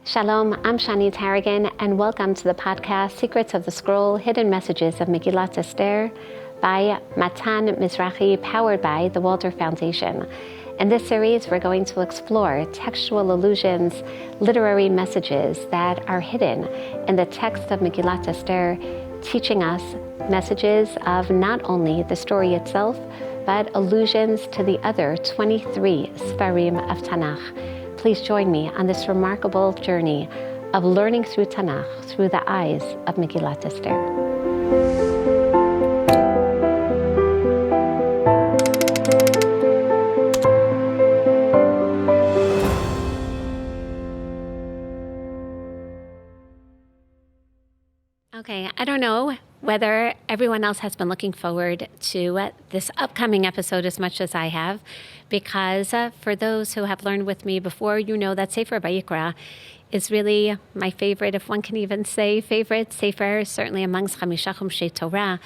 Shalom, I'm Shani Tarragon, and welcome to the podcast Secrets of the Scroll, Hidden Messages of Megillat Esther by Matan Mizrahi, powered by the Walter Foundation. In this series, we're going to explore textual allusions, literary messages that are hidden in the text of Megillat Esther, teaching us messages of not only the story itself, but allusions to the other 23 Sfarim of Tanakh. Please join me on this remarkable journey of learning through Tanakh through the eyes of Megillat Esther. Okay, I don't know whether everyone else has been looking forward to this upcoming episode as much as I have, because for those who have learned with me before, you know that Sefer Vayikra is really my favorite, if one can even say favorite, Sefer, certainly amongst Chamisha Chumshei Torah,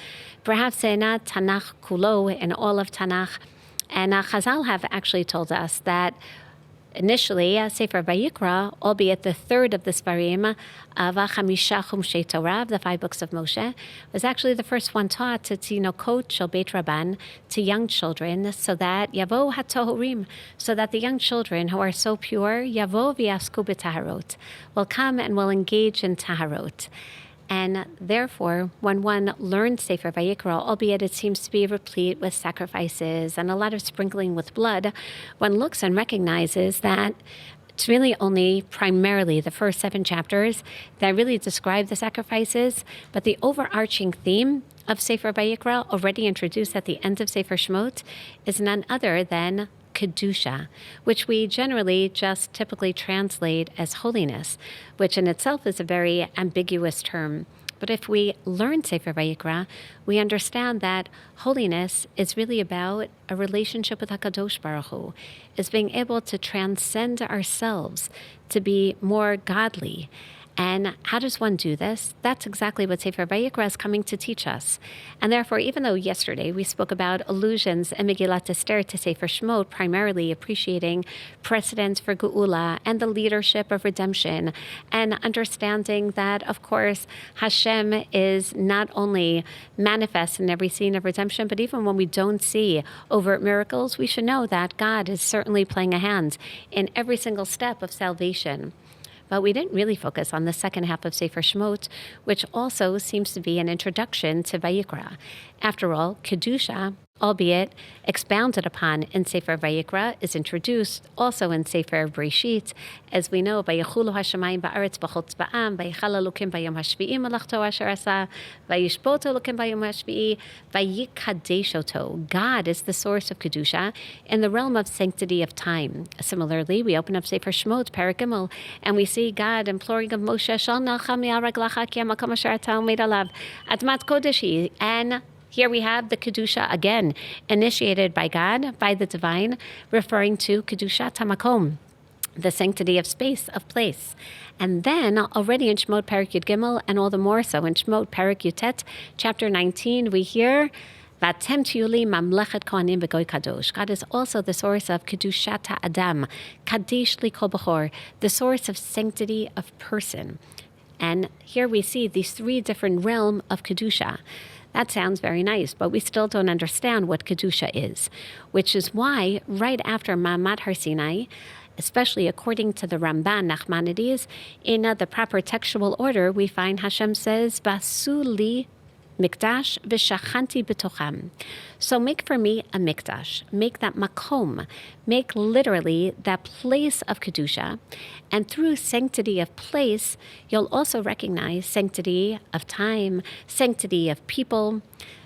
perhaps in Tanakh Kulo, in all of Tanakh. And Chazal have actually told us that initially, Sefer Vayikra, albeit the third of the Sfarim of Chamisha Chumshei Torah, the 5 books of Moshe, was actually the first one taught to Tinokot Shel Beit Rabban, to young children, so that Yavo HaTohorim, so that the young children who are so pure, Yavo V'yasku B'Taharot, will come and will engage in Taharot. And therefore, when one learns Sefer Vayikra, albeit it seems to be replete with sacrifices and a lot of sprinkling with blood, one looks and recognizes that it's really only primarily the first 7 chapters that really describe the sacrifices, but the overarching theme of Sefer Vayikra, already introduced at the end of Sefer Shemot, is none other than Kedusha, which we generally just typically translate as holiness, which in itself is a very ambiguous term. But if we learn Sefer Vayikra, we understand that holiness is really about a relationship with HaKadosh Baruch Hu, is being able to transcend ourselves, to be more godly. And how does one do this? That's exactly what Sefer Vayikra is coming to teach us. And therefore, even though yesterday we spoke about allusions in Megillat Esther to Sefer Shemot, primarily appreciating precedents for Geula and the leadership of redemption, and understanding that, of course, Hashem is not only manifest in every scene of redemption, but even when we don't see overt miracles, we should know that God is certainly playing a hand in every single step of salvation. But we didn't really focus on the second half of Sefer Shemot, which also seems to be an introduction to Vayikra. After all, Kedusha, albeit expounded upon in Sefer Vayikra, is introduced also in Sefer Breshit. As we know, Vayichulu hashamayim ba'aretz b'chol tzba'am, Vayichal Elokim bayom hashvi'i melachto asher asa, Vayishpot Elokim bayom hashvi'i, Vayikadesh oto. God is the source of Kedusha in the realm of sanctity of time. Similarly, we open up Sefer Shemot, Perek Gimel, and we see God imploring of Moshe, Shal nacham mi'araglacha ki hamakom asher ata omed alav, admat kodeshi, and here we have the Kedusha again, initiated by God, by the divine, referring to Kedusha Tamakom, the sanctity of space, of place. And then already in Shemot Perek Yud Gimel, and all the more so in Shemot Perek Yutet, chapter 19, we hear Vatem tiyuli mamlechet kohanim v'goy kadosh. God is also the source of Kedushat Adam, Kadesh li kol b'chor, the source of sanctity of person. And here we see these 3 different realms of Kedusha. That sounds very nice, but we still don't understand what Kedusha is, which is why right after Ma'amad Har Sinai, especially according to the Ramban Nachmanides, in the proper textual order, we find Hashem says, Basu li mikdash v'shachanti b'tocham. So make for me a mikdash, make that makom, make literally that place of Kedusha, and through sanctity of place, you'll also recognize sanctity of time, sanctity of people.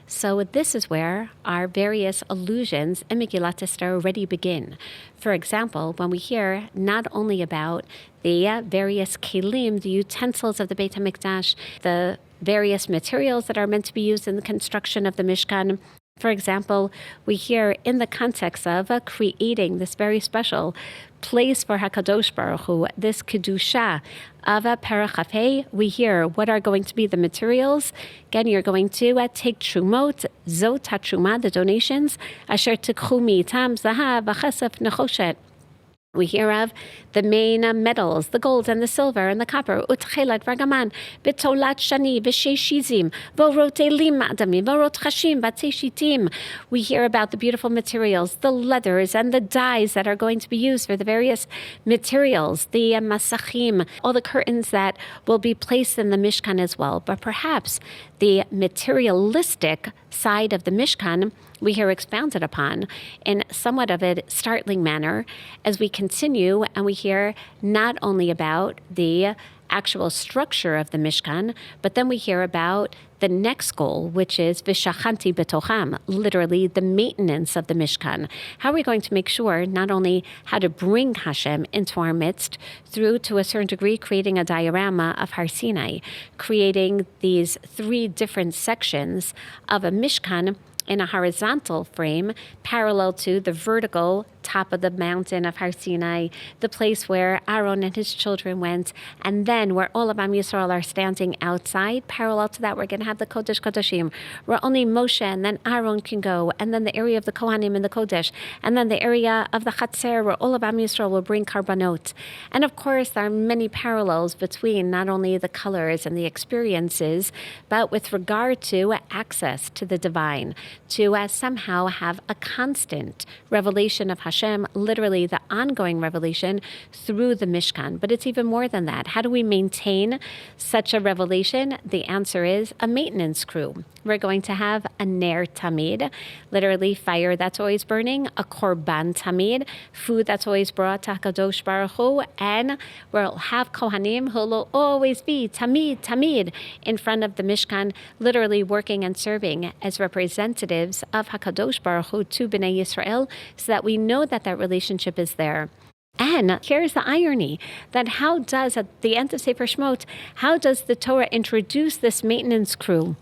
So this is where our various allusions in Megillat Esther already begin. For example, when we hear not only about the various kelim, the utensils of the Beit HaMikdash, the various materials that are meant to be used in the construction of the Mishkan. For example, we hear in the context of creating this very special place for HaKadosh Baruch Hu, this Kedusha of Perek Chafei, we hear what are going to be the materials. Again, you're going to take Trumot, Zot HaTruma, the donations, Asher Tikchu Mi'itam Zahav, V'Chesef Nechoshet. We hear of the main metals, the gold and the silver and the copper. Utchelat vargaman, betolat shani, b'sheshizim, vorot elim adamim, vorot chashim, batseshitim. We hear about the beautiful materials, the leathers and the dyes that are going to be used for the various materials, the masachim, all the curtains that will be placed in the Mishkan as well. But perhaps the materialistic side of the Mishkan we hear expounded upon in somewhat of a startling manner as we continue, and we hear not only about the actual structure of the Mishkan, but then we hear about the next goal, which is V'shachanti betocham, literally the maintenance of the Mishkan. How are we going to make sure not only how to bring Hashem into our midst through, to a certain degree, creating a diorama of Har Sinai, creating these 3 different sections of a Mishkan in a horizontal frame parallel to the vertical top of the mountain of Har Sinai, the place where Aaron and his children went, and then where all of Am Yisrael are standing outside. Parallel to that, we're going to have the Kodesh Kodashim, where only Moshe and then Aaron can go, and then the area of the Kohanim in the Kodesh, and then the area of the Chatzer, where all of Am Yisrael will bring karbanot. And of course, there are many parallels between not only the colors and the experiences, but with regard to access to the divine, to somehow have a constant revelation of Hashem, literally the ongoing revelation through the Mishkan. But it's even more than that. How do we maintain such a revelation? The answer is a maintenance crew. We're going to have a ner tamid, literally fire that's always burning, a korban tamid, food that's always brought to HaKadosh Baruch Hu, and we'll have kohanim who will always be tamid in front of the Mishkan, literally working and serving as representatives of HaKadosh Baruch Hu to Bnei Yisrael, so that we know that that relationship is there. And here's the irony, that how does, at the end of Sefer Shmot, how does the Torah introduce this maintenance crew?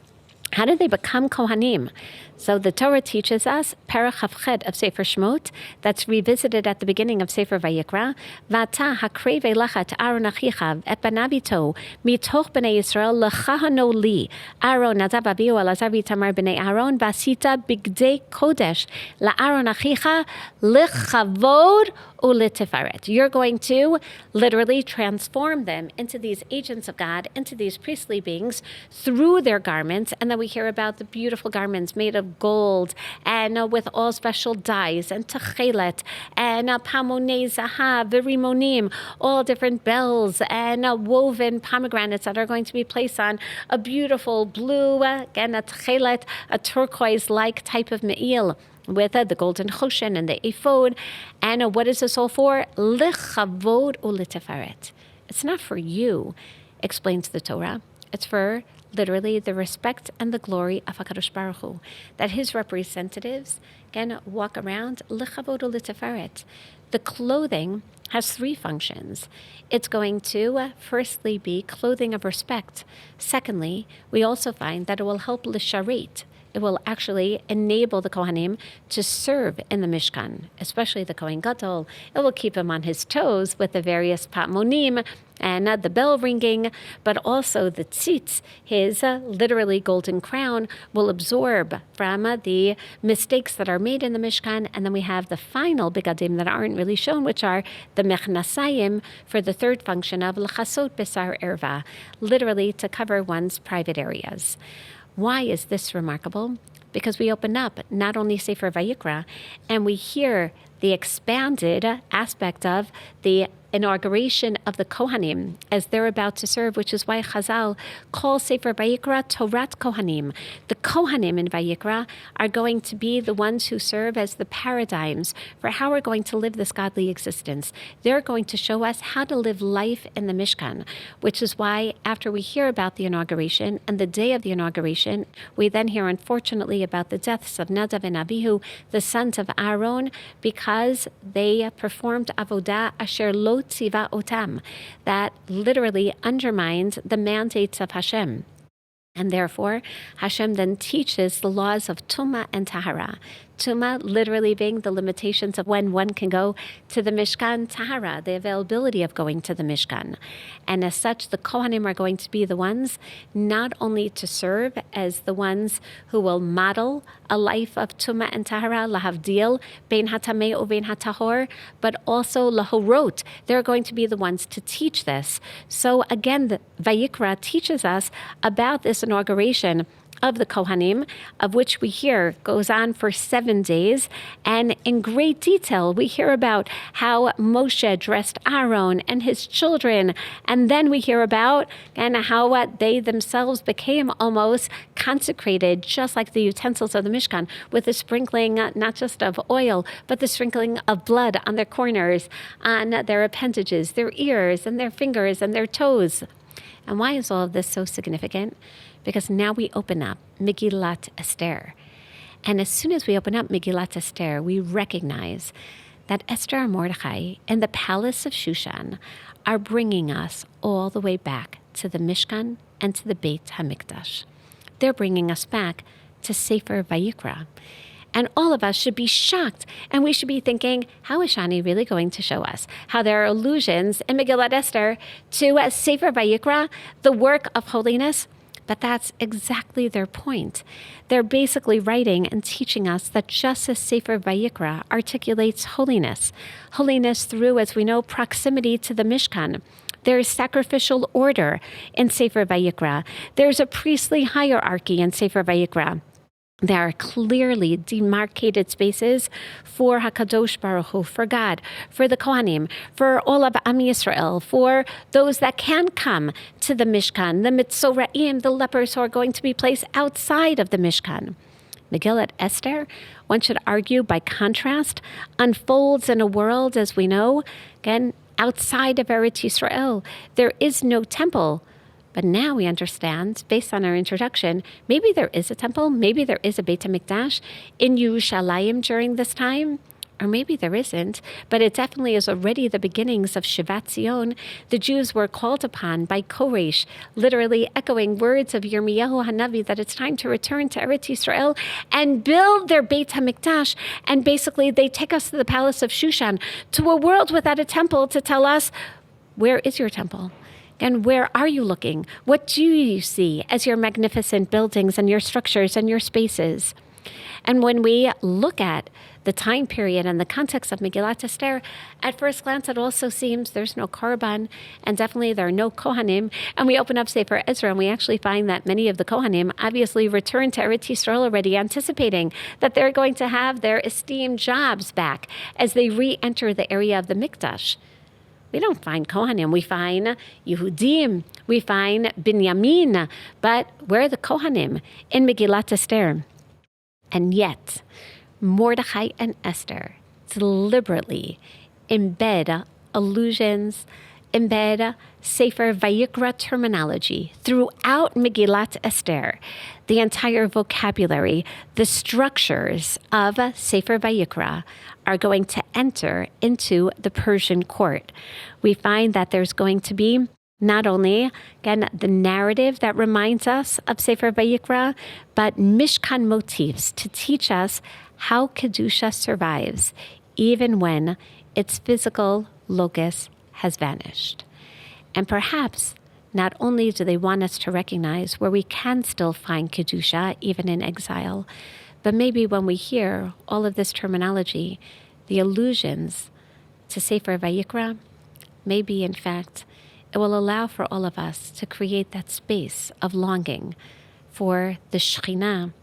How do they become Kohanim? So the Torah teaches us, Perach Chavchet of Sefer Shmot, that's revisited at the beginning of Sefer Vayikra, Vata hakrei ve'lachat Aaron achicha et banav ito mitoch b'nei Yisrael lecha hano li Aaron Nadav avihu Elazar v'Itamar b'nei Aaron v'asita bigdei kodesh la'Aaron achicha lechavod u'letifaret. You're going to literally transform them into these agents of God, into these priestly beings through their garments. And then we hear about the beautiful garments made of gold and with all special dyes and techelet and pamonei zahav, rimonim, all different bells and woven pomegranates that are going to be placed on a beautiful blue and a techelet, a turquoise-like type of me'il, with the golden Shushan and the ephod. And what is this all for? Lechavod u'letifaret. It's not for you, explains the Torah. It's for literally the respect and the glory of HaKadosh Baruch Hu, that his representatives can walk around lechavod u'letifaret. The clothing has 3 functions. It's going to firstly be clothing of respect. Secondly, we also find that it will help lisharet. It will actually enable the Kohanim to serve in the Mishkan, especially the Kohen Gadol. It will keep him on his toes with the various patmonim and the bell ringing, but also the tzitz, his literally golden crown, will absorb from the mistakes that are made in the Mishkan. And then we have the final bigadim that aren't really shown, which are the mechnasayim, for the 3rd function of l'chasot besar erva, literally to cover one's private areas. Why is this remarkable? Because we open up not only Sefer Vayikra, and we hear the expanded aspect of the inauguration of the Kohanim as they're about to serve, which is why Chazal calls Sefer Vayikra Torat Kohanim. The Kohanim in Vayikra are going to be the ones who serve as the paradigms for how we're going to live this godly existence. They're going to show us how to live life in the Mishkan, which is why after we hear about the inauguration and the day of the inauguration, we then hear, unfortunately, about the deaths of Nadav and Abihu, the sons of Aaron, because they performed avodah asher lo tziva otam, that literally undermines the mandates of Hashem. And therefore, Hashem then teaches the laws of Tumah and Tahara. Tuma literally being the limitations of when one can go to the Mishkan, Tahara, the availability of going to the Mishkan. And as such, the Kohanim are going to be the ones not only to serve as the ones who will model a life of Tuma and Tahara, lahavdil, bein hatamei uvein hatahor, but also lahorot. They're going to be the ones to teach this. So again, the Vayikra teaches us about this inauguration of the Kohanim, of which we hear goes on for 7 days. And in great detail, we hear about how Moshe dressed Aaron and his children. And then we hear about and how they themselves became almost consecrated, just like the utensils of the Mishkan, with the sprinkling not just of oil, but the sprinkling of blood on their corners, on their appendages, their ears and their fingers and their toes. And why is all of this so significant? Because now we open up Megillat Esther. And as soon as we open up Megillat Esther, we recognize that Esther and Mordechai in the palace of Shushan are bringing us all the way back to the Mishkan and to the Beit HaMikdash. They're bringing us back to Sefer Vayikra. And all of us should be shocked, and we should be thinking, how is Shani really going to show us how there are allusions in Megillat Esther to Sefer Vayikra, the work of holiness? But that's exactly their point. They're basically writing and teaching us that just as Sefer Vayikra articulates holiness through, as we know, proximity to the Mishkan. There is sacrificial order in Sefer Vayikra. There's a priestly hierarchy in Sefer Vayikra. There are clearly demarcated spaces for HaKadosh Baruch Hu, for God, for the Kohanim, for all of Am Yisrael, for those that can come to the Mishkan, the Mitzoraim, the lepers who are going to be placed outside of the Mishkan. Megillat Esther, one should argue by contrast, unfolds in a world, as we know, again, outside of Eretz Yisrael. There is no temple. But now we understand, based on our introduction, maybe there is a temple, maybe there is a Beit HaMikdash in Yerushalayim during this time, or maybe there isn't, but it definitely is already the beginnings of Shivat Zion. The Jews were called upon by Koresh, literally echoing words of Yirmiyahu Hanavi that it's time to return to Eretz Yisrael and build their Beit HaMikdash. And basically they take us to the palace of Shushan, to a world without a temple, to tell us, where is your temple? And where are you looking? What do you see as your magnificent buildings and your structures and your spaces? And when we look at the time period and the context of Megillat Esther, at first glance it also seems there's no Korban, and definitely there are no Kohanim. And we open up Sefer Ezra and we actually find that many of the Kohanim obviously returned to Eretz Yisrael already, anticipating that they're going to have their esteemed jobs back as they re-enter the area of the Mikdash. We don't find Kohanim, we find Yehudim, we find Binyamin, but where are the Kohanim in Megillat Esther? And yet, Mordechai and Esther deliberately embed allusions, embed Sefer Vayikra terminology throughout Megillat Esther. The entire vocabulary, the structures of Sefer Vayikra are going to enter into the Persian court. We find that there's going to be not only, again, the narrative that reminds us of Sefer Vayikra, but Mishkan motifs to teach us how Kedusha survives, even when its physical locus has vanished. And perhaps not only do they want us to recognize where we can still find Kedusha, even in exile, but maybe when we hear all of this terminology, the allusions to Sefer Vayikra, maybe in fact, it will allow for all of us to create that space of longing for the Shekhinah,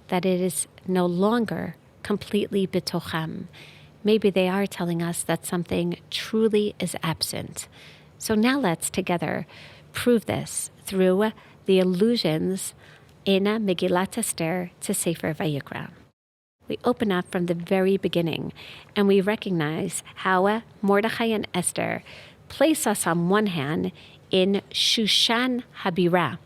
that it is no longer completely bitochem. Maybe they are telling us that something truly is absent. So now let's together prove this through the allusions in Megillat Esther to Sefer Vayikra. We open up from the very beginning and we recognize how Mordechai and Esther place us on one hand in Shushan Habirah.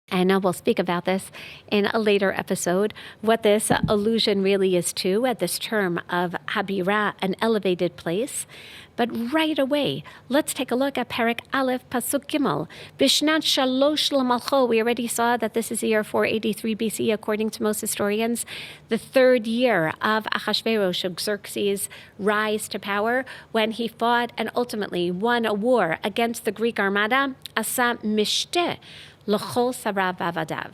And we'll speak about this in a later episode, what this allusion really is to, at this term of Habirah, an elevated place. But right away, let's take a look at Perek Aleph, Pasuk Gimel. Bishnat Shalosh Lamalcho. We already saw that this is the year 483 BC, according to most historians, the third year of Achashverosh, Xerxes' rise to power, when he fought and ultimately won a war against the Greek armada. Asa Mishteh L'chol Sarav Avadav.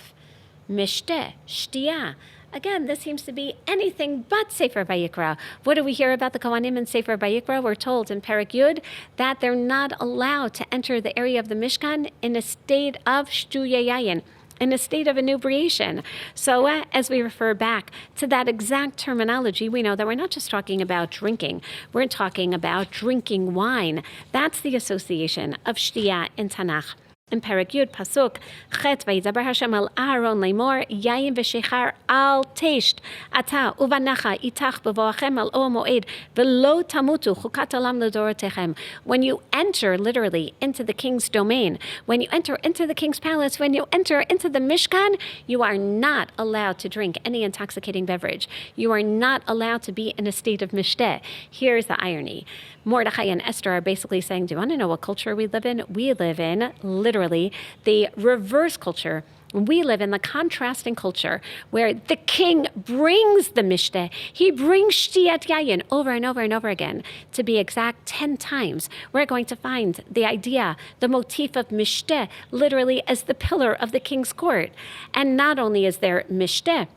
Mishteh, Shtia. Again, this seems to be anything but Sefer Vayikra. What do we hear about the Kohanim in Sefer Vayikra? We're told in Perek Yud that they're not allowed to enter the area of the Mishkan in a state of shtuya yayin, in a state of inebriation. So as we refer back to that exact terminology, we know that we're not just talking about drinking. We're talking about drinking wine. That's the association of shtiya in Tanakh. In Perek Yud, Pasuk Chet, Vayidaber Hashem el Aaron Lemor, Yayin v'shechar al tesht, ata uvanacha itach b'voachem el o moed, v'lo tamutu chukat olam l'dorotechem. When you enter literally into the king's domain, when you enter into the king's palace, when you enter into the Mishkan, you are not allowed to drink any intoxicating beverage. You are not allowed to be in a state of mishteh. Here's the irony. Mordechai and Esther are basically saying, do you want to know what culture we live in? We live in, literally, the reverse culture. We live in the contrasting culture where the king brings the mishteh. He brings shtiyat yayin over and over and over again. To be exact, 10 times, we're going to find the idea, the motif of mishteh, literally as the pillar of the king's court. And not only is there mishteh,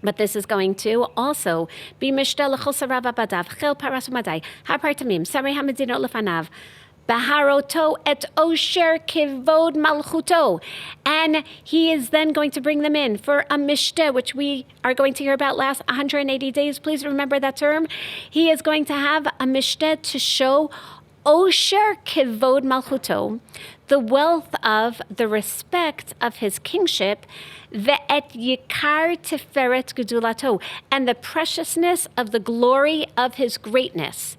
but this is going to also be Mishteh L'chol Sarav Avadav, Chil Paras Umadai, Hapartamim, Sarei Hamadinot Lefanav, Baharoto et Osher Kivod Malchuto. And he is then going to bring them in for a Mishteh, which we are going to hear about last 180 days. Please remember that term. He is going to have a Mishteh to show Osher Kivod Malchuto, the wealth of the respect of his kingship, ve'et yikar tiferet gedulato, and the preciousness of the glory of his greatness.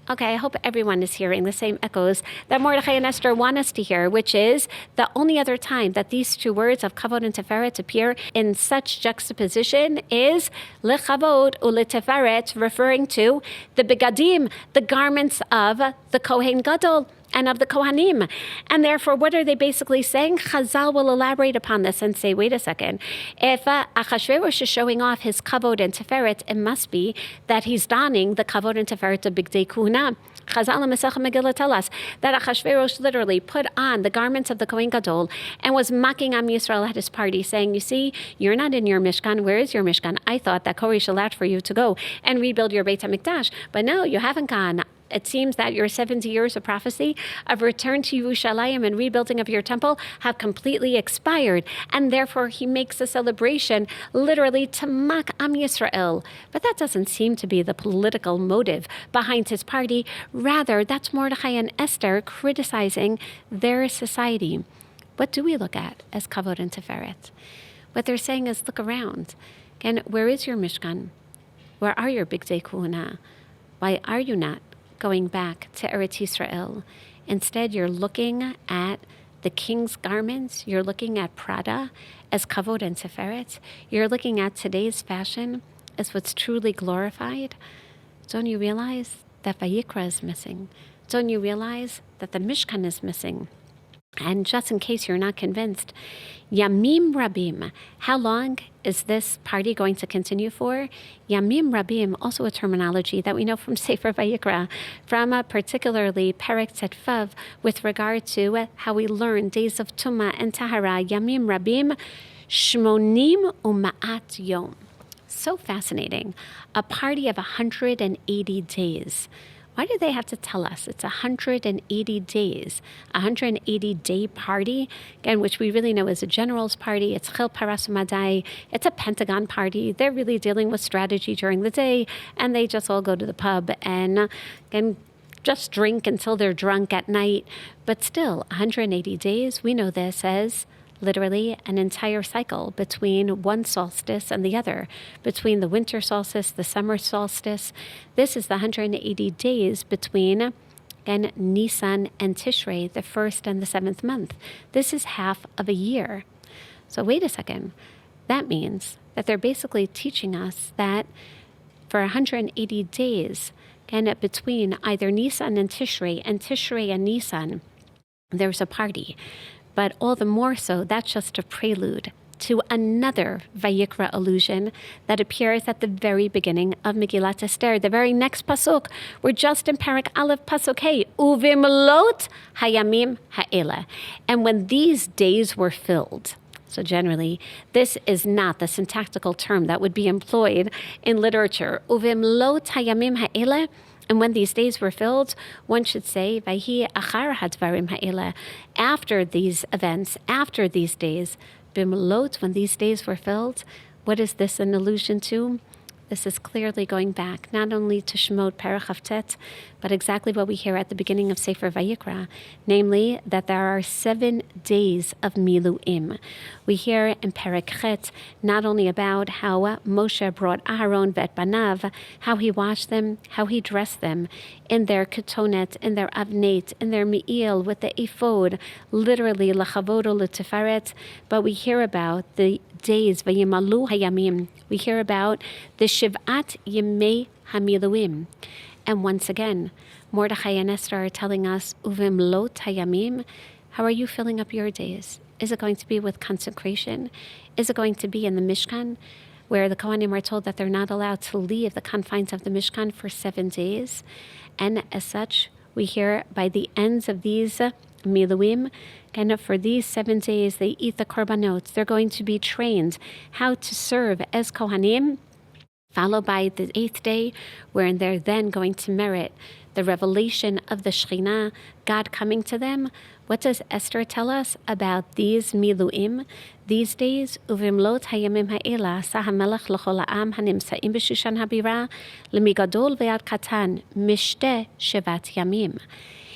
Okay, I hope everyone is hearing the same echoes that Mordechai and Esther want us to hear, which is the only other time that these two words of kavod and teferet appear in such juxtaposition is lechavod uleteferet, referring to the begadim, the garments of the Kohen Gadol and of the Kohanim. And therefore, what are they basically saying? Chazal will elaborate upon this and say, wait a second, if Achashverosh is showing off his kavod and teferet, it must be that he's donning the kavod and teferet of Bigdei Kuhuna. Chazal and Masech Megillah tell us that Achashverosh literally put on the garments of the Kohen Gadol and was mocking Am Yisrael at his party, saying, you see, you're not in your Mishkan. Where is your Mishkan? I thought that Kori Shalat for you to go and rebuild your Beit HaMikdash, but no, you haven't gone. It seems that your 70 years of prophecy of return to Yerushalayim and rebuilding of your temple have completely expired. And therefore, he makes a celebration literally to mock Am Yisrael. But that doesn't seem to be the political motive behind his party. Rather, that's Mordechai and Esther criticizing their society. What do we look at as kavod and teferet? What they're saying is, look around. Again, where is your Mishkan? Where are your Bigdei Kuhuna? Why are you not going back to Eretz Yisrael? Instead, you're looking at the king's garments. You're looking at Prada as kavod and teferet. You're looking at today's fashion as what's truly glorified. Don't you realize that Vayikra is missing? Don't you realize that the Mishkan is missing? And just in case you're not convinced, Yamim Rabim, how long is this party going to continue for? Yamim Rabim, also a terminology that we know from Sefer Vayikra, from particularly Perek Tetvav, with regard to how we learn days of Tumah and Tahara. Yamim Rabim, Shmonim U'Ma'at Yom. So fascinating. A party of 180 days. Why do they have to tell us it's 180 days, 180-day party, again, which we really know is a general's party. It's Chil Paras Umadai. It's a Pentagon party. They're really dealing with strategy during the day, and they just all go to the pub and just drink until they're drunk at night. But still, 180 days, we know this as literally an entire cycle between one solstice and the other, between the winter solstice, the summer solstice. This is the 180 days between Nisan and Tishrei, the 1st and the 7th month. This is half of a year. So wait a second. That means that they're basically teaching us that for 180 days, and between either Nisan and Tishrei and Nisan, there's a party. But all the more so, that's just a prelude to another Vayikra allusion that appears at the very beginning of Megillat Esther. The very next pasuk, we're just in Parak Aleph pasuk Hey, uvimlot hayamim ha'ela. And when these days were filled. So generally, this is not the syntactical term that would be employed in literature. Uvimlot hayamim ha'ela. And when these days were filled, one should say, Vayhi achar hadvarim ha'ela. After these events, after these days, Bimlot, when these days were filled, what is this an allusion to? This is clearly going back not only to Shemot Perach Tet, but exactly what we hear at the beginning of Sefer Vayikra, namely that there are 7 days of Miluim. We hear in Perek Chet not only about how Moshe brought Aharon vet Banav, how he washed them, how he dressed them in their ketonet, in their avnet, in their me'il, with the ephod, literally lachavodo l'tiferet, but we hear about the days, vayimalu hayamim. We hear about the Shivat Yemei Hamiluim. And once again, Mordechai and Esther are telling us, Uvimlot hayamim, how are you filling up your days? Is it going to be with consecration? Is it going to be in the Mishkan, where the Kohanim are told that they're not allowed to leave the confines of the Mishkan for 7 days? And as such, we hear by the ends of these Miluim, and for these 7 days, they eat the korbanot. They're going to be trained how to serve as Kohanim, followed by the 8th day, wherein they're then going to merit the revelation of the Shekhinah, God coming to them. What does Esther tell us about these Miluim, these days? Uvimlot hayamim ha'ela, sahamelech l'chol ha'am hanimsa'im b'Shushan habira, lemigadol ve'ad katan, mishte shevat yamim.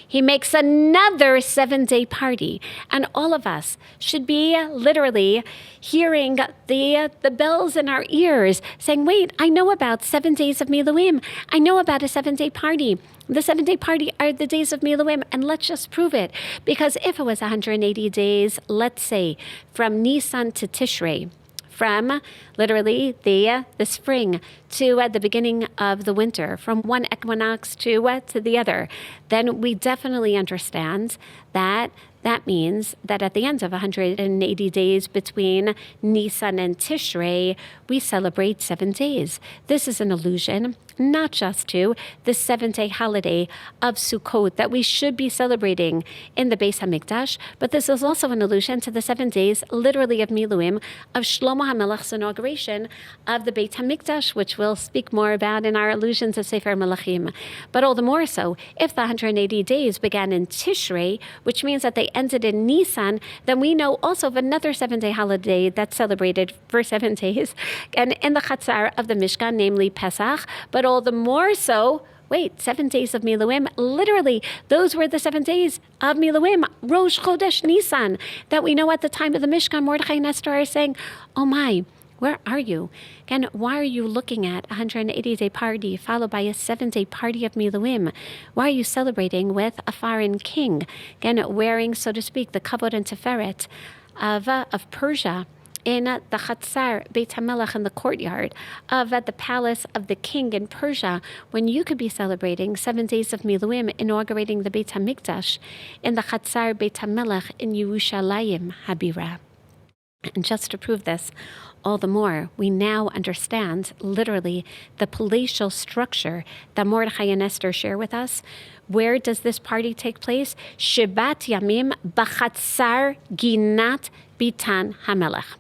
He makes another 7-day party, and all of us should be literally hearing the bells in our ears, saying, wait, I know about 7 days of Miluim. I know about a 7-day party. The 7-day party are the days of Miluim, and let's just prove it. Because if it was 180 days, let's say, from Nisan to Tishrei, from literally the spring to the beginning of the winter, from one equinox to the other, then we definitely understand that that means that at the end of 180 days between Nisan and Tishrei, we celebrate 7 days. This is an allusion not just to the 7-day holiday of Sukkot that we should be celebrating in the Beis HaMikdash, but this is also an allusion to the 7 days, literally of Miluim, of Shlomo HaMelech's inauguration of the Beit HaMikdash, which we'll speak more about in our allusions of Sefer Melachim. But all the more so, if the 180 days began in Tishrei, which means that they ended in Nisan, then we know also of another 7-day holiday that's celebrated for 7 days, and in the Chatzar of the Mishkan, namely Pesach, but all the more so, 7 days of Miluim, literally, those were the 7 days of Miluim, Rosh Chodesh Nisan, that we know at the time of the Mishkan, Mordechai and Esther are saying, oh my, where are you? Again, why are you looking at a 180-day party followed by a 7-day party of Miluim? Why are you celebrating with a foreign king? Again, wearing, so to speak, the kavod and teferet of Persia, in the Chatzar, Beit HaMelech, in the courtyard of the palace of the king in Persia, when you could be celebrating 7 days of Miluim, inaugurating the Beit HaMikdash in the Chatzar, Beit HaMelech in Yerushalayim Habira. And just to prove this all the more, we now understand literally the palatial structure that Mordechai and Esther share with us. Where does this party take place? Shivat Yamim B'Chatzar Ginat Bitan HaMelech.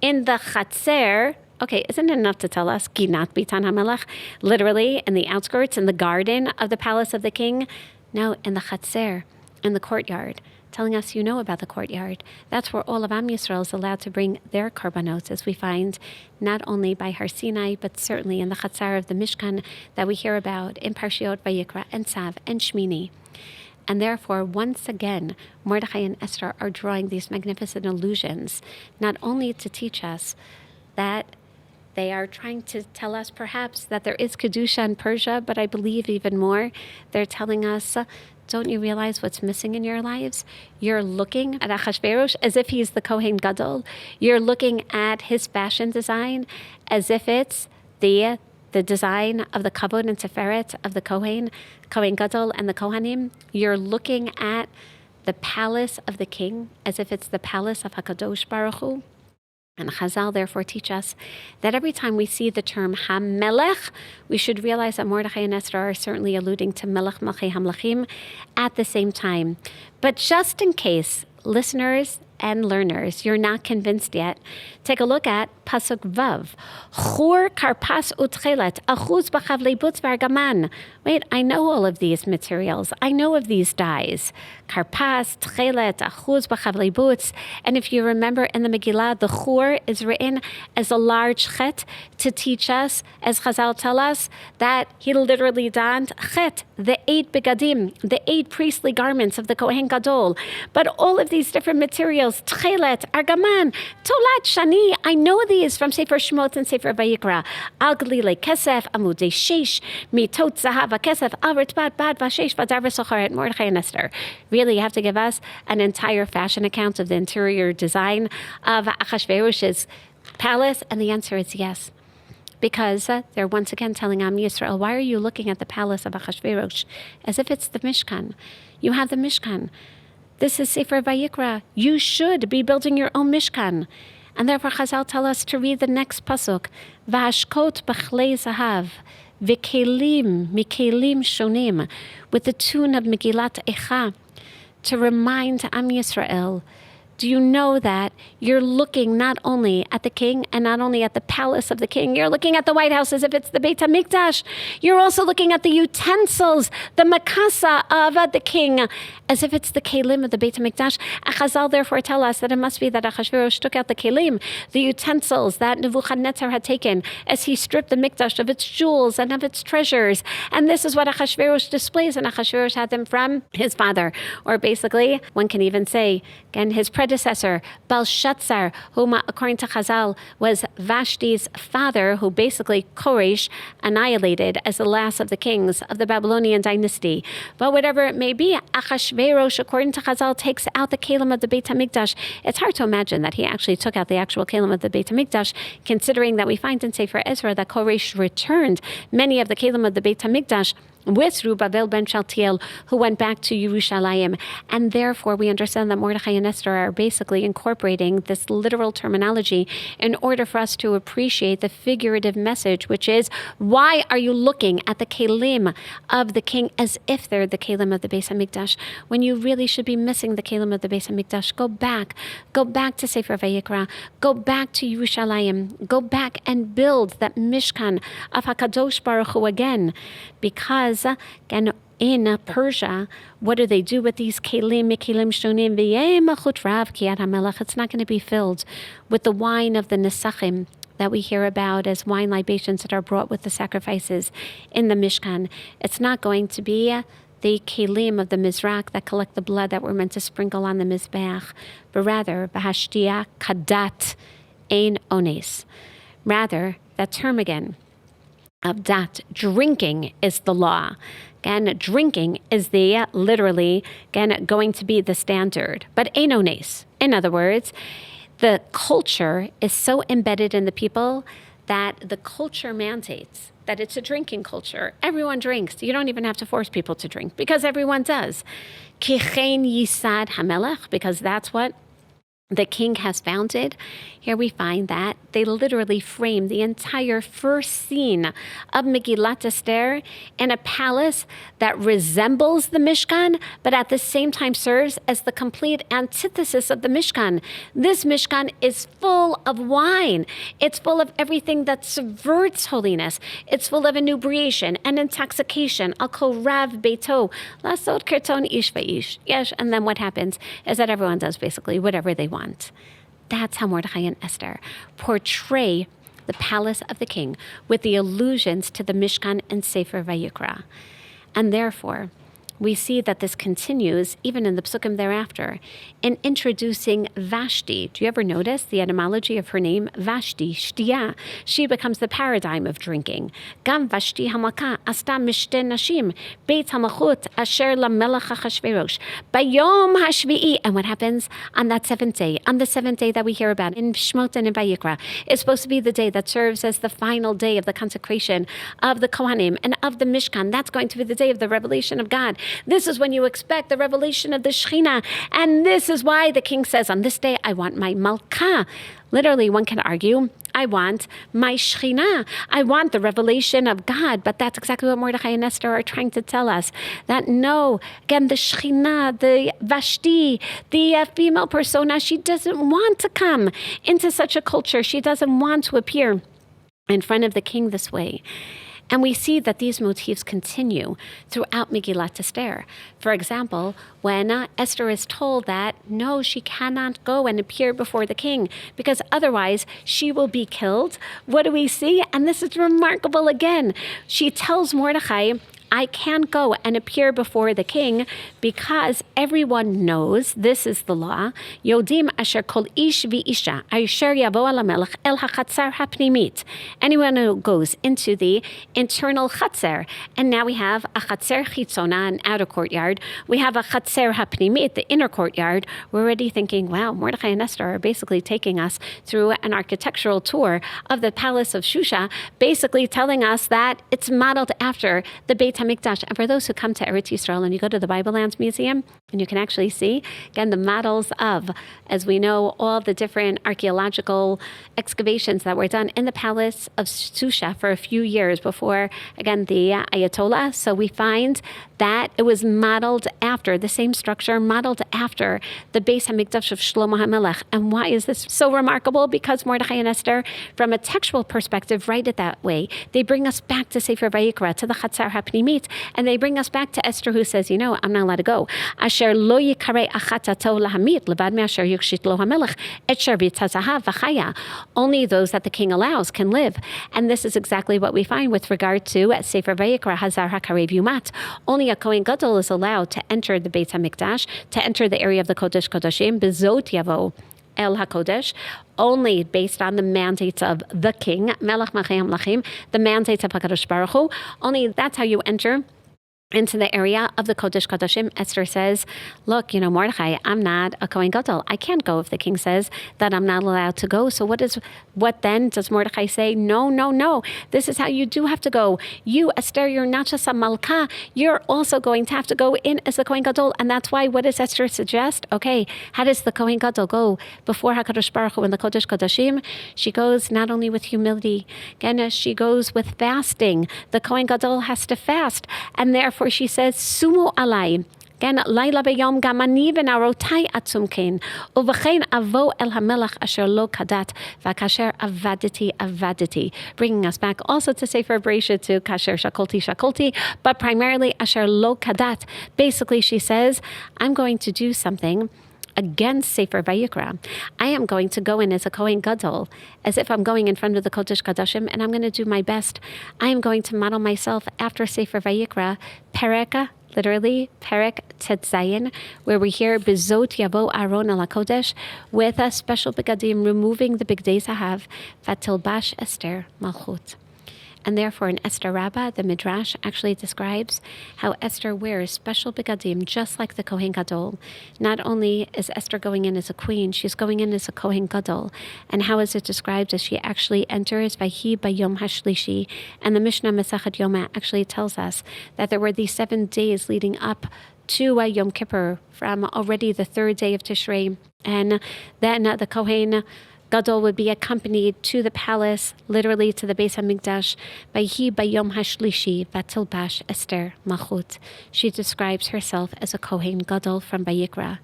In the Chatzer, okay, isn't it enough to tell us, Ginat Bitan HaMelech, literally in the outskirts, in the garden of the palace of the king? No, in the Chatzer, in the courtyard, telling us you know about the courtyard. That's where all of Am Yisrael is allowed to bring their korbanot, as we find not only by Har Sinai, but certainly in the Chatzar of the Mishkan that we hear about in Parshiot Vayikra and Tzav and Shmini. And therefore, once again, Mordechai and Esther are drawing these magnificent allusions, not only to teach us that they are trying to tell us perhaps that there is Kedusha in Persia, but I believe even more, they're telling us, don't you realize what's missing in your lives? You're looking at Achashverosh as if he's the Kohen Gadol. You're looking at his fashion design as if it's the the design of the kavod and tiferet of the Kohen Gadol and the Kohanim, you're looking at the palace of the king as if it's the palace of HaKadosh Baruch Hu. And Chazal therefore teach us that every time we see the term HaMelech, we should realize that Mordechai and Esther are certainly alluding to Melech Malchei HaMelechim at the same time. But just in case, listeners and learners, you're not convinced yet, take a look at Pasuk Vav. Chur karpas utchelet, achuz b'chavlei butz v'argaman. Wait, I know all of these materials. I know of these dyes. Karpas, tchelet, achuz b'chavlei butz. And if you remember in the Megillah, the chur is written as a large chet to teach us, as Chazal tell us, that he literally donned chet, the 8 begadim, the 8 priestly garments of the Kohen Gadol. But all of these different materials, tchelet, argaman, tolat, shani, I know these from Sefer Shemot and Sefer Vayikra. Al glile kesef, amudei sheish, mitot zahav kesef, al ritbat bad vashesh vadar v'socharet, Mordechai and Esther. Really, you have to give us an entire fashion account of the interior design of Achashverosh's palace? And the answer is yes. Because they're once again telling Am Yisrael, why are you looking at the palace of Achashverosh as if it's the Mishkan? You have the Mishkan. This is Sefer Vayikra. You should be building your own Mishkan. And therefore Chazal tell us to read the next pasuk. V'hashkot b'chlei zahav, v'kelim mikelim shonim, with the tune of Megillat Eicha, to remind Am Yisrael, do you know that you're looking not only at the king and not only at the palace of the king, you're looking at the White House as if it's the Beit HaMikdash. You're also looking at the utensils, the makasa of the king, as if it's the kelim of the Beit HaMikdash. Chazal therefore tell us that it must be that Achashverosh took out the kelim, the utensils that Nebuchadnezzar had taken as he stripped the Mikdash of its jewels and of its treasures. And this is what Achashverosh displays, and Achashverosh had them from his father, or basically, one can even say, again, his predecessor, Belshazzar, whom, according to Chazal, was Vashti's father, who basically Koresh annihilated as the last of the kings of the Babylonian dynasty. But whatever it may be, Achashverosh, according to Chazal, takes out the kelim of the Beit HaMikdash. It's hard to imagine that he actually took out the actual kelim of the Beit HaMikdash, considering that we find in Sefer Ezra that Koresh returned many of the kelim of the Beit HaMikdash with Zerubbabel ben Shaltiel, who went back to Yerushalayim. And therefore, we understand that Mordechai and Esther are basically incorporating this literal terminology in order for us to appreciate the figurative message, which is, why are you looking at the kelim of the king as if they're the kelim of the Beis HaMikdash, when you really should be missing the kelim of the Beis HaMikdash? Go back to Sefer Vayikra, go back to Yerushalayim, go back and build that Mishkan of HaKadosh Baruch Hu again, because again, in Persia, what do they do with these kelim, mikilim shonim, v'yemachut rav kiyat hamelech? It's not going to be filled with the wine of the nesachim that we hear about as wine libations that are brought with the sacrifices in the Mishkan. It's not going to be the kelim of the mizrak that collect the blood that we're meant to sprinkle on the mizbeach, but rather, v'hashtia kadat ein ones. Rather, that term again, of dat, drinking is the law. Again, drinking is the literally, again, going to be the standard. But enones, in other words, the culture is so embedded in the people that the culture mandates that it's a drinking culture. Everyone drinks. You don't even have to force people to drink because everyone does. Kichein yisad hamelech, because that's what the king has founded. Here we find that they literally frame the entire first scene of Megillat Esther in a palace that resembles the Mishkan, but at the same time serves as the complete antithesis of the Mishkan. This Mishkan is full of wine. It's full of everything that subverts holiness. It's full of inebriation and intoxication. Al kol rav beito, lasot kerton ish vaish. Yes, and then what happens is that everyone does basically whatever they want. That's how Mordechai and Esther portray the palace of the king with the allusions to the Mishkan and Sefer Vayikra. And therefore, we see that this continues even in the psukim thereafter. In introducing Vashti, do you ever notice the etymology of her name? Vashti, shtiya. She becomes the paradigm of drinking. Gam Vashti hamaka asta mishte nashim beit hamachut asher lamelech Achashverosh bayom hashvi'i. And what happens on that seventh day? On the seventh day that we hear about in Shmot and in Vayikra, is supposed to be the day that serves as the final day of the consecration of the Kohanim and of the Mishkan. That's going to be the day of the revelation of God. This is when you expect the revelation of the Shekhinah. And this is why the king says, on this day, I want my Malkah. Literally, one can argue, I want my Shekhinah. I want the revelation of God. But that's exactly what Mordechai and Esther are trying to tell us. That no, again, the Shekhinah, the Vashti, the female persona, she doesn't want to come into such a culture. She doesn't want to appear in front of the king this way. And we see that these motifs continue throughout Megillat Esther. For example, when Esther is told that, no, she cannot go and appear before the king because otherwise she will be killed. What do we see? And this is remarkable again. She tells Mordechai, I can't go and appear before the king because everyone knows, this is the law, Yodim asher kol ish v'isha asher yavo al hamelech el hachatzar hapnimit. Anyone who goes into the internal chatzer, and now we have a chatzer chitzona, an outer courtyard. We have a chatzer hapnimit, the inner courtyard. We're already thinking, wow, Mordechai and Esther are basically taking us through an architectural tour of the palace of Shushan, basically telling us that it's modeled after the Beit HaMikdash. And for those who come to Eretz Yisrael and you go to the Bible Lands Museum, and you can actually see, again, the models of, as we know, all the different archaeological excavations that were done in the palace of Shushan for a few years before, again, the Ayatollah. So we find that it was modeled after, the same structure, modeled after the Beis HaMikdash of Shlomo HaMelech. And why is this so remarkable? Because Mordechai and Esther, from a textual perspective, write it that way. They bring us back to Sefer Vayikra, to the Chatzar HaPnimit, and they bring us back to Esther, who says, you know, I'm not allowed to go. Asher lo yikarei achatato lahamit, levad me'asher yukshit lo hamelech, et shervit hazahav v'chaya. Only those that the king allows can live. And this is exactly what we find with regard to Sefer Vayikra, Hazar HaKarev Yumat. Only a Kohen Gadol is allowed to enter the Beit HaMikdash, to enter the area of the Kodesh Kodashim, bezot yavo El HaKodesh, only based on the mandates of the king, Melech Malchei HaMelachim, the mandates of HaKadosh Baruch Hu. Only that's how you enter into the area of the Kodesh Kodashim. Esther says, look, you know, Mordechai, I'm not a Kohen Gadol. I can't go if the king says that I'm not allowed to go. So what then does Mordechai say? No. This is how you do have to go. You, Esther, you're not just a Malka. You're also going to have to go in as the Kohen Gadol. And that's why, what does Esther suggest? Okay, how does the Kohen Gadol go before HaKadosh Baruch Hu in the Kodesh Kodashim? She goes not only with humility, again, she goes with fasting. The Kohen Gadol has to fast. And therefore, she says, Sumu alai. Again, Laila beyom gamani v'narotai atzumkein, uvechein avo el hamelach asher lo kadat, v'kasher avaditi, bringing us back also to Sefer Bereishit, to kasher shakolti, but primarily asher lo kadat. Basically, she says, I'm going to do something against Sefer Vayikra. I am going to go in as a Kohen Gadol, as if I'm going in front of the Kodesh Kodashim, and I'm going to do my best. I am going to model myself after Sefer Vayikra, Pereka, literally, Perek Tetzayin, where we hear Bezot Yavo Aaron al HaKodesh, with a special begadim, removing the bigdei zahav, Vatilbash Esther Malchut. And therefore, in Esther Rabbah, the Midrash actually describes how Esther wears special begadim, just like the Kohen Gadol. Not only is Esther going in as a queen, she's going in as a Kohen Gadol. And how is it described as she actually enters Vayhi Bayom Hashlishi? And the Mishnah Masechet Yoma actually tells us that there were these 7 days leading up to Yom Kippur, from already the 3rd day of Tishrei. And then the Kohen Gadol would be accompanied to the palace, literally to the Beis HaMikdash, Vayhi Bayom Hashlishi Vatilbash Esther Malchut. She describes herself as a Kohen Gadol from Vayikra.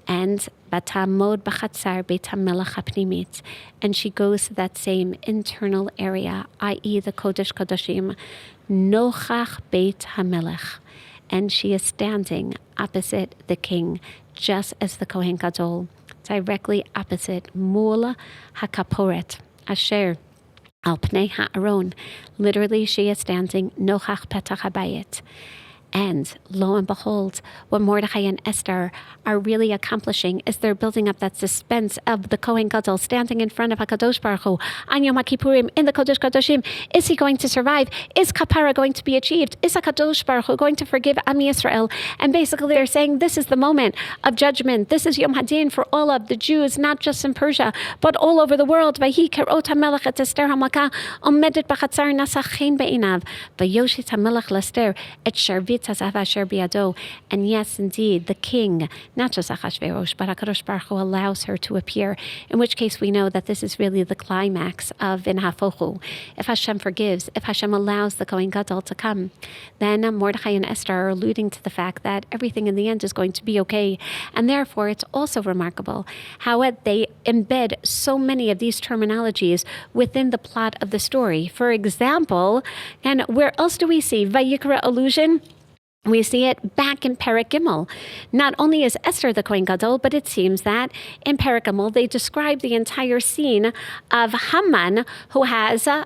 And Batamod Bachatzar Beit HaMelech HaPnimit. And she goes to that same internal area, i.e. the Kodesh Kodashim, Nochach Beit HaMelech. And she is standing opposite the king, just as the Kohen Gadol, directly opposite Mul HaKaporet, Asher Al Pnei HaAron. Literally, she is standing Nochach Petach HaBayit. And lo and behold, what Mordechai and Esther are really accomplishing is they're building up that suspense of the Kohen Gadol standing in front of HaKadosh Baruch Hu on Yom Kippurim in the Kodesh Kodashim. Is he going to survive? Is Kapara going to be achieved? Is HaKadosh Baruch Hu going to forgive Am Yisrael? And basically they're saying this is the moment of judgment. This is Yom Hadin for all of the Jews, not just in Persia, but all over the world. Vayikra HaMelech et Esther HaMalka omedet b'chatzar nasa chen be'inav vayoshit HaMelech l'Esther et sharvit hazav asher biado. And yes, indeed, the king, not just Achashverosh, but HaKadosh Baruch Hu allows her to appear, in which case we know that this is really the climax of Vinhafochu. If Hashem forgives, if Hashem allows the Kohen Gadol to come, then Mordechai and Esther are alluding to the fact that everything in the end is going to be okay. And therefore, it's also remarkable how they embed so many of these terminologies within the plot of the story. For example, and where else do we see Vayikra allusion? We see it back in Perek Gimel. Not only is Esther the Kohen Gadol, but it seems that in Perek Gimel they describe the entire scene of Haman, who has a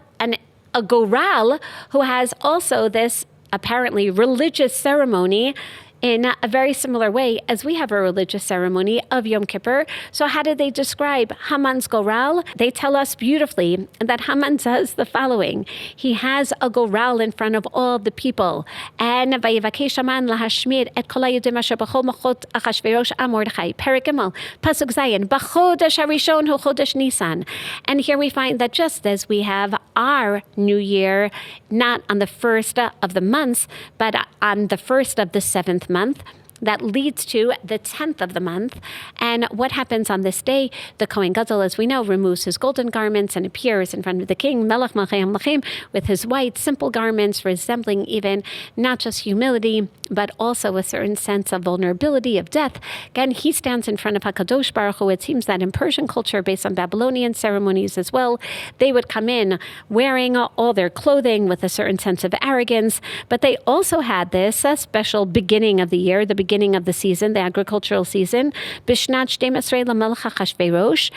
goral, who has also this apparently religious ceremony in a very similar way as we have a religious ceremony of Yom Kippur. So how did they describe Haman's goral? They tell us beautifully that Haman does the following. He has a goral in front of all the people. And Vayivakesh Haman lahashmir et kol hayudim asher b'chol machot Achashverosh am Mordechai. Perek Gimel, Pasuk Zayin, b'chodesh harishon hu chodesh Nisan. And here we find that just as we have our New Year, not on the first of the months, but on the first of the seventh month, that leads to the 10th of the month. And what happens on this day? The Kohen Gadol, as we know, removes his golden garments and appears in front of the king, Melech Malchei HaMelechim, with his white, simple garments, resembling even not just humility, but also a certain sense of vulnerability, of death. Again, he stands in front of HaKadosh Baruch Hu. It seems that in Persian culture, based on Babylonian ceremonies as well, they would come in wearing all their clothing with a certain sense of arrogance. But they also had this special beginning of the year, the beginning of the season, the agricultural season. Bishnat 12 lamelech Achashverosh.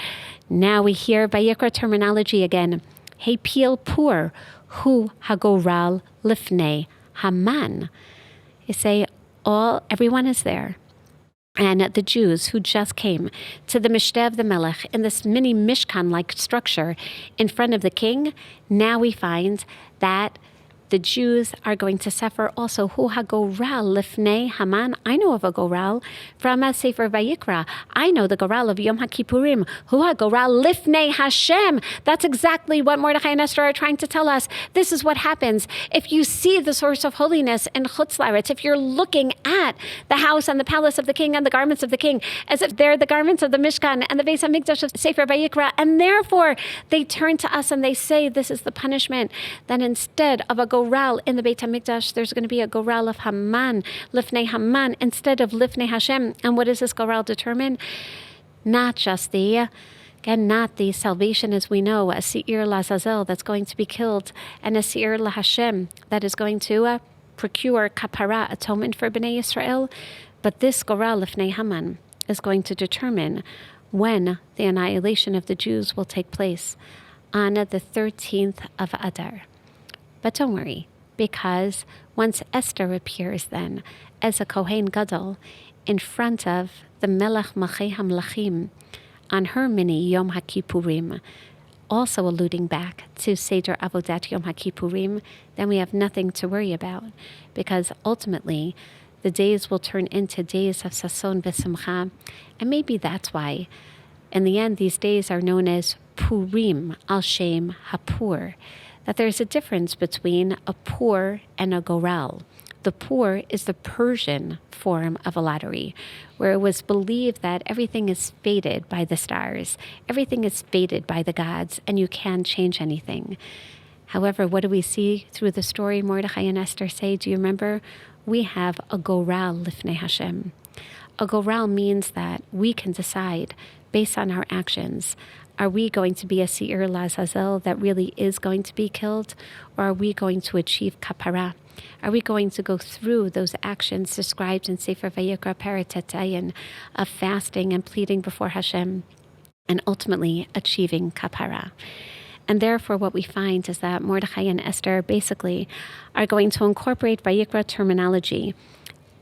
Now we hear Vayikra terminology again. Hey Piel Pur, Hu Hagoral Lifnei Haman. You say everyone is there. And the Jews who just came to the Mishteh of the Melech in this mini Mishkan-like structure in front of the king, now we find that the Jews are going to suffer also. Hu hagoral lifnei Haman. I know of a goral from a Sefer Vayikra. I know the goral of Yom Kippurim. Hu hagoral lifnei Hashem. That's exactly what Mordechai and Esther are trying to tell us. This is what happens if you see the source of holiness in Chutz La'aretz. If you're looking at the house and the palace of the king and the garments of the king as if they're the garments of the Mishkan and the Beis HaMikdash of Sefer Vayikra, and therefore they turn to us and they say this is the punishment, then instead of a goral in the Beit HaMikdash, there's going to be a goral of Haman, Lifnei Haman, instead of Lifnei Hashem. And what does this goral determine? Not just not the salvation as we know, a Seir Lazazel that's going to be killed, and a Seir LaHashem that is going to procure kapara, atonement for Bnei Yisrael, but this goral Lifnei Haman is going to determine when the annihilation of the Jews will take place on the 13th of Adar. But don't worry, because once Esther appears then as a Kohen Gadol in front of the Melech Malchei HaMelechim on her mini Yom HaKippurim, also alluding back to Seder Avodat Yom HaKippurim, then we have nothing to worry about, because ultimately the days will turn into days of Sason V'Simcha, and maybe that's why in the end these days are known as Purim al Shem HaPur, that there's a difference between a pur and a goral. The pur is the Persian form of a lottery, where it was believed that everything is fated by the stars, everything is fated by the gods, and you can't change anything. However, what do we see through the story Mordechai and Esther say? Do you remember? We have a goral lifnei Hashem. A goral means that we can decide based on our actions. Are we going to be a Seir Lazazel that really is going to be killed? Or are we going to achieve kapara? Are we going to go through those actions described in Sefer Vayikra Perek Tetayin of fasting and pleading before Hashem and ultimately achieving kapara? And therefore what we find is that Mordechai and Esther basically are going to incorporate Vayikra terminology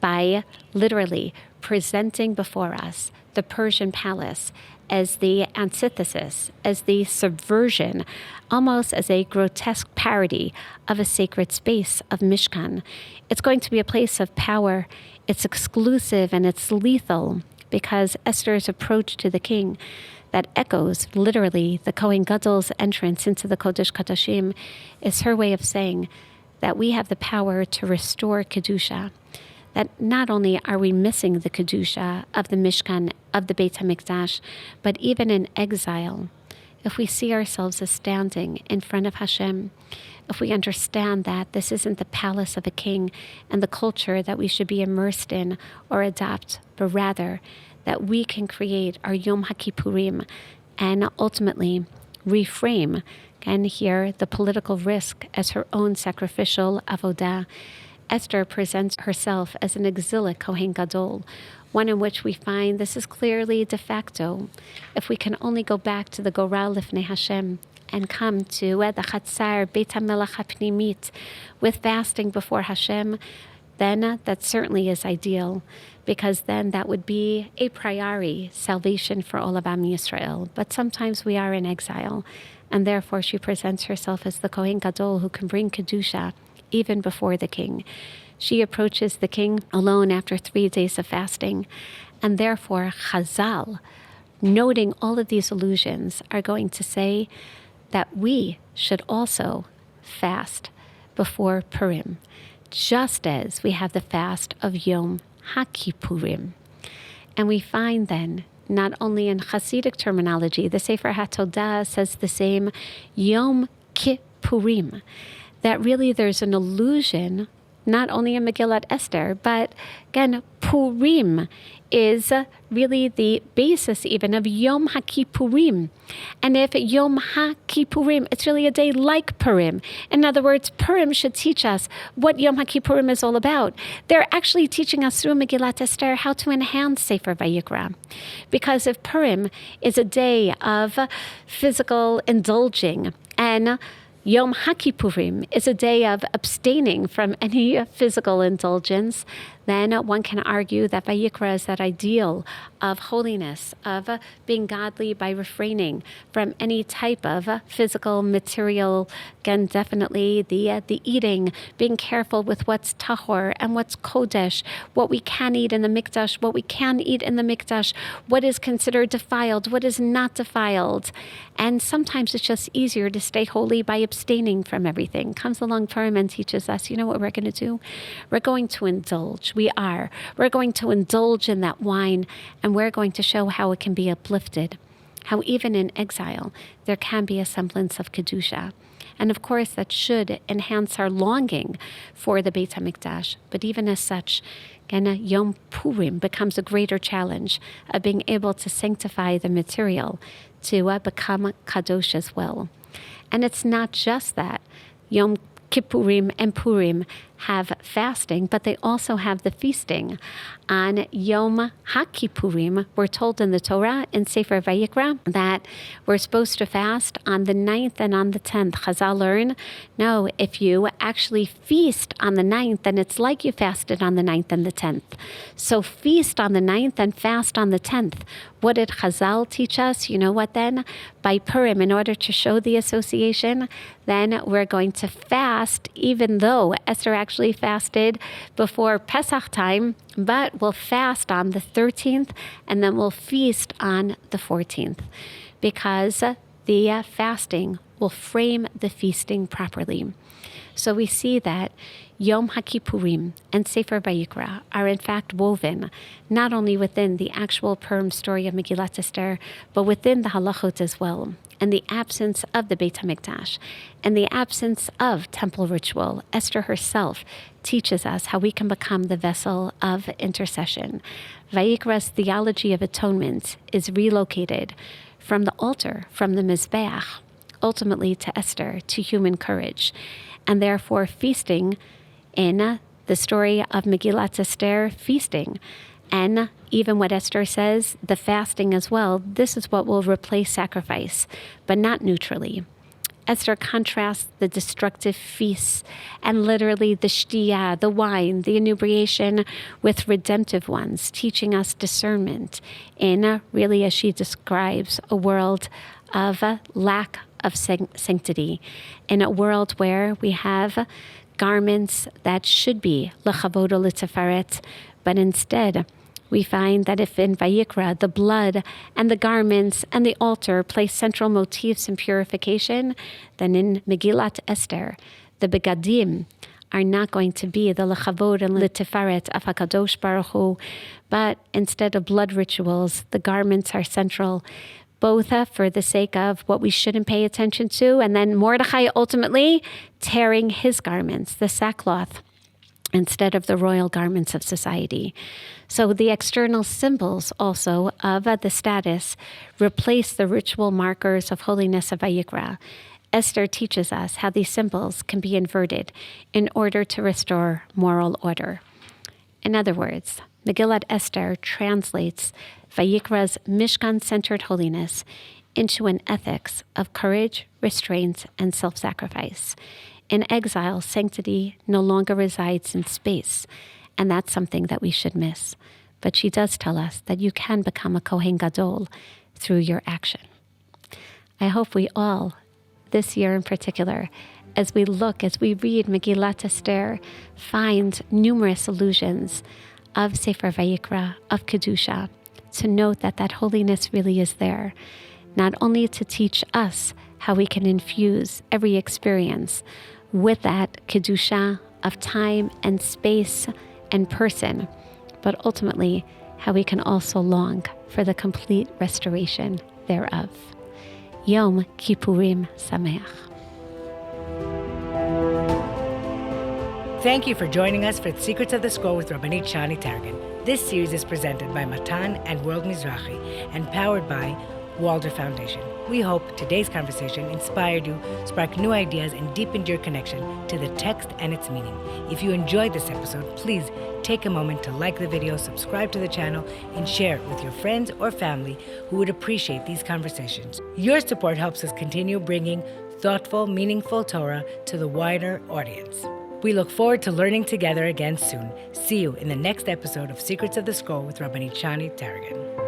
by literally presenting before us the Persian palace as the antithesis, as the subversion, almost as a grotesque parody of a sacred space of Mishkan. It's going to be a place of power. It's exclusive and it's lethal because Esther's approach to the king that echoes literally the Kohen Gadol's entrance into the Kodesh Kodashim is her way of saying that we have the power to restore Kedusha. That not only are we missing the Kedusha of the Mishkan, of the Beit HaMikdash, but even in exile, if we see ourselves as standing in front of Hashem, if we understand that this isn't the palace of a king and the culture that we should be immersed in or adopt, but rather that we can create our Yom HaKippurim and ultimately reframe and hear the political risk as her own sacrificial avodah. Esther presents herself as an exilic Kohen Gadol, one in which we find this is clearly de facto. If we can only go back to the Gorah Lifnei Hashem and come to the Chatzar Beit HaMelech HaPnimit with fasting before Hashem, then that certainly is ideal, because then that would be a priori salvation for all of Am Yisrael. But sometimes we are in exile, and therefore she presents herself as the Kohen Gadol who can bring Kedusha even before the king. She approaches the king alone after 3 days of fasting, and therefore Chazal, noting all of these allusions, are going to say that we should also fast before Purim, just as we have the fast of Yom HaKippurim. And we find then, not only in Hasidic terminology, the Sefer HaTodah says the same, Yom Kippurim, that really there's an allusion, not only in Megillat Esther, but again, Purim is really the basis even of Yom HaKippurim. And if Yom HaKippurim, it's really a day like Purim. In other words, Purim should teach us what Yom HaKippurim is all about. They're actually teaching us through Megillat Esther how to enhance Sefer Vayikra. Because if Purim is a day of physical indulging and Yom HaKippurim is a day of abstaining from any physical indulgence, then one can argue that Vayikra is that ideal of holiness, of being godly by refraining from any type of physical, material, again, definitely the eating, being careful with what's tahor and what's kodesh, what we can eat in the mikdash, what we can eat in the mikdash, what is considered defiled, what is not defiled. And sometimes it's just easier to stay holy by abstaining from everything. Comes along Purim and teaches us, you know what we're going to do? We're going to indulge. We're going to indulge in that wine, and we're going to show how it can be uplifted, how even in exile, there can be a semblance of Kedusha. And of course, that should enhance our longing for the Beit HaMikdash. But even as such, again, Yom Purim becomes a greater challenge of being able to sanctify the material to become kadosh as well. And it's not just that. Yom Kippurim and Purim have fasting, but they also have the feasting. On Yom HaKippurim, we're told in the Torah, in Sefer Vayikra, that we're supposed to fast on the 9th and on the 10th. Chazal learn, no, if you actually feast on the 9th, then it's like you fasted on the 9th and the 10th. So feast on the 9th and fast on the 10th. What did Chazal teach us? You know what then? By Purim, in order to show the association, then we're going to fast, even though Esther actually fasted before Pesach time, but we'll fast on the 13th, and then we'll feast on the 14th, because the fasting will frame the feasting properly. So we see that Yom HaKippurim and Sefer Vayikra are in fact woven not only within the actual Purim story of Megillat Esther, but within the halachot as well. And the absence of the Beit HaMikdash and the absence of temple ritual, Esther herself teaches us how we can become the vessel of intercession. Vayikra's theology of atonement is relocated from the altar, from the Mizbeach, ultimately to Esther, to human courage. And therefore feasting in the story of Megillat Esther, feasting, and even what Esther says, the fasting as well, this is what will replace sacrifice, but not neutrally. Esther contrasts the destructive feasts and literally the shtia, the wine, the inebriation, with redemptive ones, teaching us discernment in, really, as she describes, a world of lack of sanctity, in a world where we have garments that should be lechavod u'leteferet, but instead we find that if in Vayikra the blood and the garments and the altar play central motifs in purification, then in Megillat Esther, the begadim are not going to be the lechavod and leteferet of HaKadosh Baruch Hu, but instead of blood rituals, the garments are central, both for the sake of what we shouldn't pay attention to, and then Mordechai ultimately tearing his garments, the sackcloth, instead of the royal garments of society. So the external symbols also of the status replace the ritual markers of holiness of Vayikra. Esther teaches us how these symbols can be inverted in order to restore moral order. In other words, Megillat Esther translates Vayikra's Mishkan-centered holiness into an ethics of courage, restraint, and self-sacrifice. In exile, sanctity no longer resides in space, and that's something that we should miss. But she does tell us that you can become a Kohen Gadol through your action. I hope we all, this year in particular, as we read Megillat Esther, find numerous allusions of Sefer Vayikra, of Kedusha, to note that holiness really is there, not only to teach us how we can infuse every experience with that Kedusha of time and space and person, but ultimately how we can also long for the complete restoration thereof. Yom Kippurim Sameach. Thank you for joining us for Secrets of the Scroll with Rabbanit Shani Targin. This series is presented by Matan and World Mizrahi and powered by Walder Foundation. We hope today's conversation inspired you, sparked new ideas, and deepened your connection to the text and its meaning. If you enjoyed this episode, please take a moment to like the video, subscribe to the channel, and share it with your friends or family who would appreciate these conversations. Your support helps us continue bringing thoughtful, meaningful Torah to the wider audience. We look forward to learning together again soon. See you in the next episode of Secrets of the Scroll with Rabbanit Shani Targin.